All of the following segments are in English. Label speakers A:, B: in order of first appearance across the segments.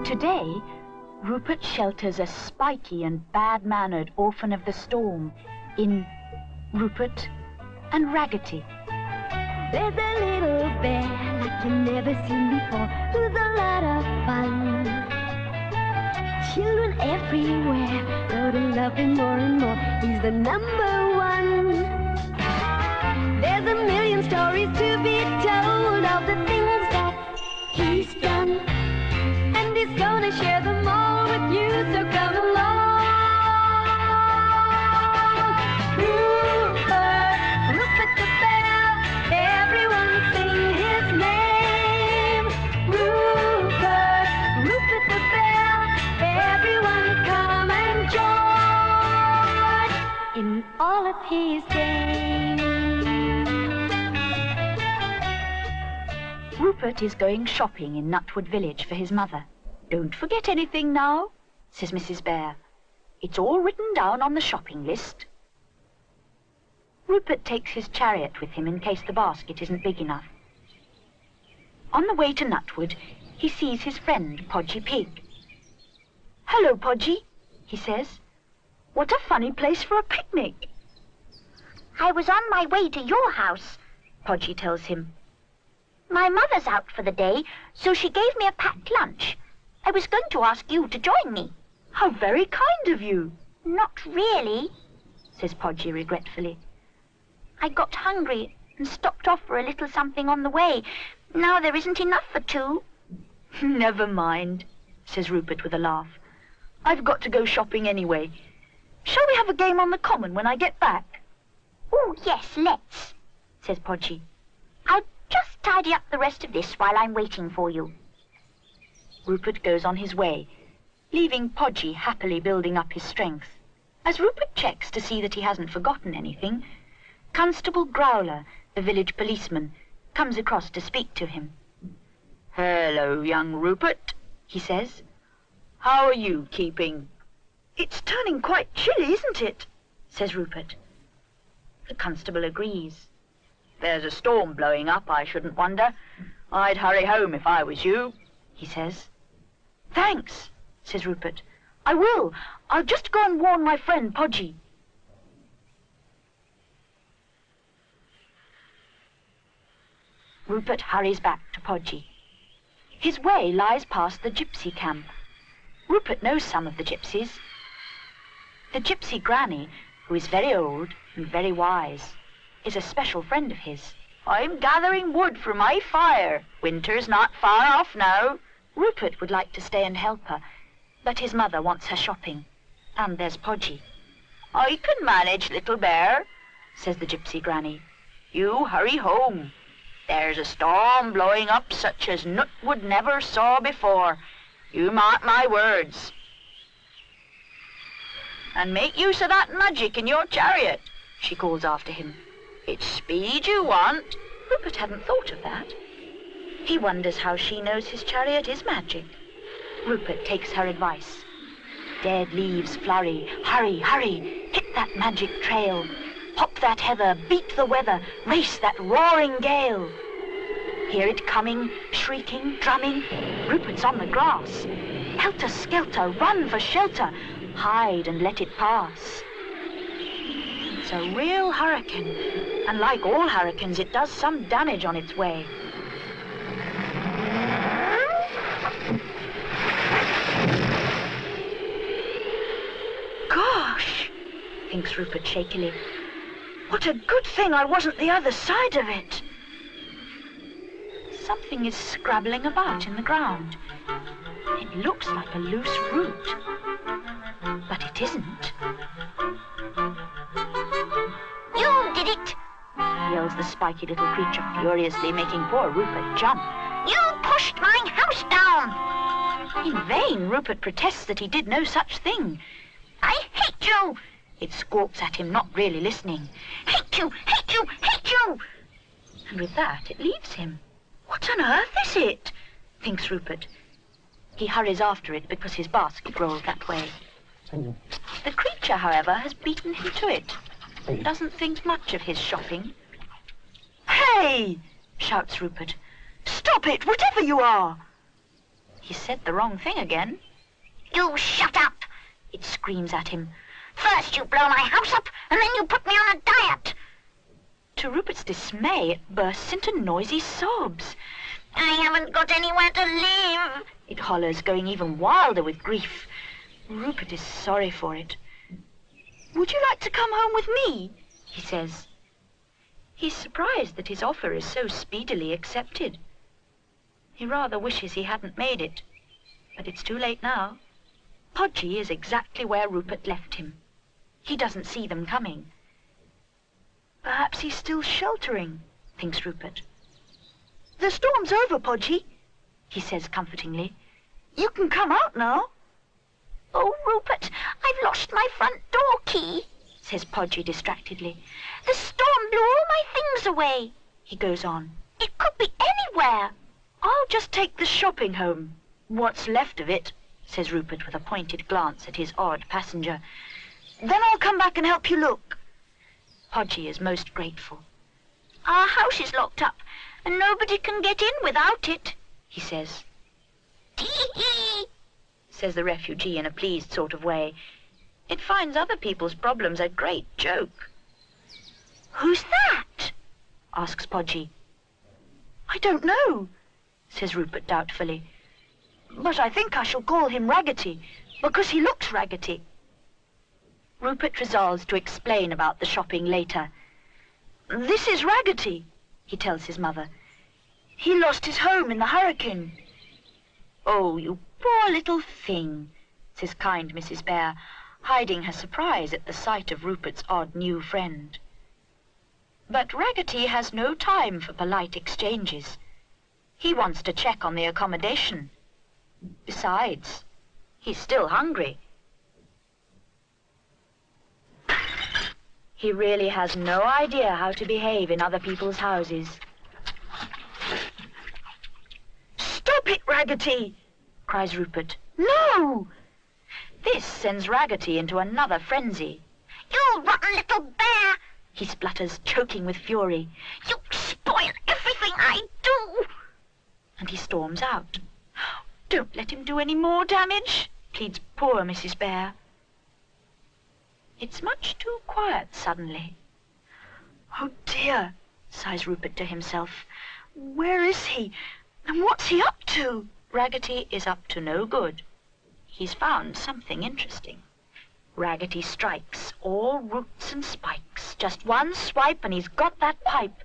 A: Today, Rupert shelters a spiky and bad-mannered orphan of the storm in Rupert and Raggety.
B: There's a little bear like you've never seen before, who's a lot of fun. Children everywhere go to love him more and more. He's the #1. There's a million stories to be told of the things that he's done, and he's gonna share them all with you, so come along. Rupert the Bear, everyone sing his name. Rupert the Bear, everyone come and join in all of his games.
A: Rupert is going shopping in Nutwood Village for his mother. "Don't forget anything now," says Mrs. Bear. "It's all written down on the shopping list." Rupert takes his chariot with him in case the basket isn't big enough. On the way to Nutwood, he sees his friend, Podgy Pig. "Hello, Podgy," he says. "What a funny place for a picnic."
C: "I was on my way to your house,"
A: Podgy tells him.
C: "My mother's out for the day, so she gave me a packed lunch. I was going to ask you to join me."
A: "How very kind of you."
C: "Not really,"
A: says Podgy regretfully.
C: "I got hungry and stopped off for a little something on the way. Now there isn't enough for two."
A: "Never mind," says Rupert with a laugh. "I've got to go shopping anyway. Shall we have a game on the common when I get back?"
C: "Oh, yes, let's,"
A: says Podgy.
C: "I'll just tidy up the rest of this while I'm waiting for you."
A: Rupert goes on his way, leaving Podgy happily building up his strength. As Rupert checks to see that he hasn't forgotten anything, Constable Growler, the village policeman, comes across to speak to him. "Hello, young Rupert," he says. "How are you keeping?" "It's turning quite chilly, isn't it?" says Rupert. The constable agrees. "There's a storm blowing up, I shouldn't wonder. I'd hurry home if I was you," he says. "Thanks," says Rupert. "I will. I'll just go and warn my friend Podgy." Rupert hurries back to Podgy. His way lies past the gypsy camp. Rupert knows some of the gypsies. The gypsy granny, who is very old and very wise, is a special friend of his. "I'm gathering wood for my fire. Winter's not far off now." Rupert would like to stay and help her, but his mother wants her shopping. And there's Podgy. "I can manage, little bear," says the gypsy granny. "You hurry home. There's a storm blowing up such as Nutwood never saw before. You mark my words. And make use of that magic in your chariot," she calls after him. "It's speed you want." Rupert hadn't thought of that. He wonders how she knows his chariot is magic. Rupert takes her advice. Dead leaves flurry. Hurry, hurry, hit that magic trail. Hop that heather, beat the weather, race that roaring gale. Hear it coming, shrieking, drumming. Rupert's on the grass. Helter-skelter, run for shelter. Hide and let it pass. It's a real hurricane, and like all hurricanes, it does some damage on its way. Gosh, thinks Rupert shakily. What a good thing I wasn't the other side of it. Something is scrabbling about in the ground. It looks like a loose root, but it isn't.
C: "You did it!"
A: yells the spiky little creature furiously, making poor Rupert jump.
C: "You pushed my house down!"
A: In vain, Rupert protests that he did no such thing.
C: "I hate you!"
A: It squawks at him, not really listening.
C: "Hate you! Hate you! Hate you!"
A: And with that, it leaves him. What on earth is it? Thinks Rupert. He hurries after it because his basket rolls that way. The creature, however, has beaten him to it. Doesn't think much of his shopping. "Hey!" shouts Rupert. "Stop it, whatever you are!" He said the wrong thing again.
C: You shut up, it screams at him. First you blow my house up, and then you put me on a diet.
A: To Rupert's dismay, it bursts into noisy sobs.
C: I haven't got anywhere to live,
A: it hollers, going even wilder with grief. Rupert is sorry for it. Would you like to come home with me? He says. He's surprised that his offer is so speedily accepted. He rather wishes he hadn't made it, but it's too late now. Podgy is exactly where Rupert left him. He doesn't see them coming. Perhaps he's still sheltering, thinks Rupert. The storm's over, Podgy, he says comfortingly. You can come out now.
C: Oh, Rupert, I've lost my front door key,
A: says Podgy distractedly.
C: The storm blew all my things away,
A: he goes on.
C: It could be anywhere.
A: I'll just take the shopping home. What's left of it, says Rupert with a pointed glance at his odd passenger. Then I'll come back and help you look. Podgy is most grateful.
C: Our house is locked up, and nobody can get in without it,
A: he says.
C: Tee-hee,
A: says the refugee in a pleased sort of way. It finds other people's problems a great joke.
C: Who's that?
A: asks Podgy. I don't know, says Rupert doubtfully. But I think I shall call him Raggety, because he looks raggedy. Rupert resolves to explain about the shopping later. This is Raggety, he tells his mother. He lost his home in the hurricane. Oh, you poor little thing, says kind Mrs. Bear, hiding her surprise at the sight of Rupert's odd new friend. But Raggety has no time for polite exchanges. He wants to check on the accommodation. Besides, he's still hungry. He really has no idea how to behave in other people's houses. Stop it, Raggety, cries Rupert. No! This sends Raggety into another frenzy.
C: You rotten little bear,
A: he splutters, choking with fury.
C: You spoil everything I do.
A: And he storms out. Don't let him do any more damage, pleads poor Mrs. Bear. It's much too quiet suddenly. Oh dear, sighs Rupert to himself. Where is he? And what's he up to? Raggety is up to no good. He's found something interesting. Raggety strikes, all roots and spikes. Just one swipe and he's got that pipe.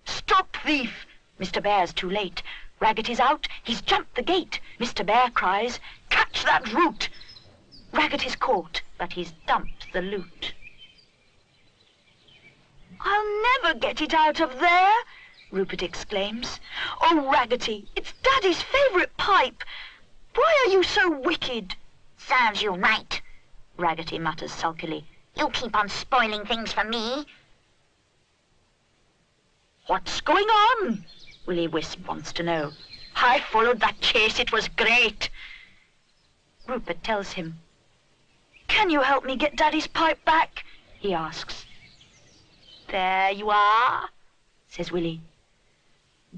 A: Stop, thief! Mr. Bear's too late. Raggety's out. He's jumped the gate. Mr. Bear cries, catch that root! Raggety's caught, but he's dumped the loot. I'll never get it out of there, Rupert exclaims. Oh, Raggety, it's Daddy's favourite pipe. Why are you so wicked?
C: Serves you right,
A: Raggety mutters sulkily.
C: You keep on spoiling things for me.
A: What's going on? Willie Wisp wants to know. I followed that chase, it was great. Rupert tells him. Can you help me get Daddy's pipe back? He asks. There you are, says Willie.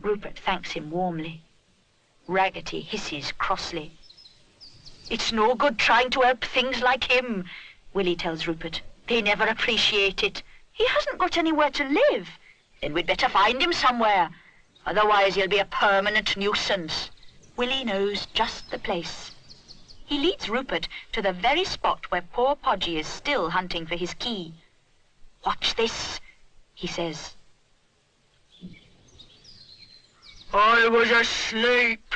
A: Rupert thanks him warmly. Raggety hisses crossly. It's no good trying to help things like him, Willie tells Rupert. They never appreciate it. He hasn't got anywhere to live. Then we'd better find him somewhere. Otherwise he'll be a permanent nuisance. Willie knows just the place. He leads Rupert to the very spot where poor Podgy is still hunting for his key. Watch this, he says. I was asleep,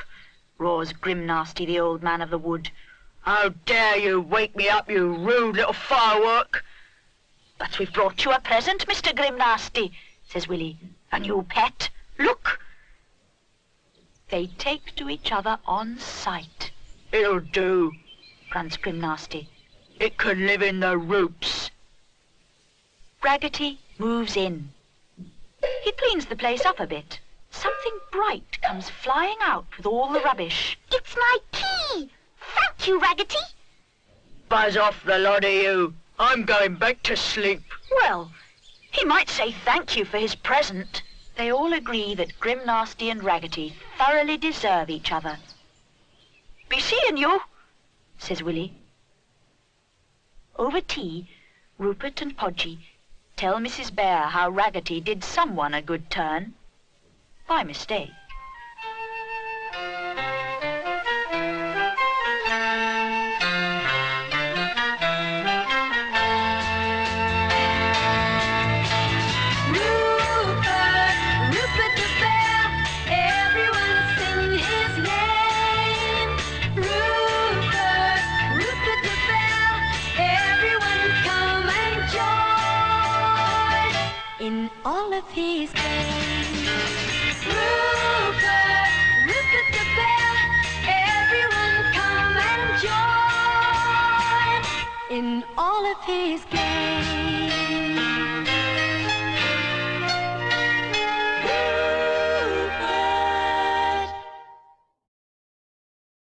A: roars Grim Nasty, the old man of the wood. How dare you wake me up, you rude little firework? But we've brought you a present, Mr. Grim Nasty, says Willie. A new pet. Look! They take to each other on sight. It'll do, grunts Grim Nasty. It can live in the roots. Raggety moves in. He cleans the place up a bit. Something bright comes flying out with all the rubbish.
C: It's my key! Thank you, Raggety.
A: Buzz off, the lot of you. I'm going back to sleep. Well, he might say thank you for his present. They all agree that Grim Nasty and Raggety thoroughly deserve each other. "Be seeing you," says Willie. Over tea, Rupert and Podgy tell Mrs. Bear how Raggety did someone a good turn by mistake.
B: In all of his games, Rupert, Rupert the Bear, everyone come and join in all of his games.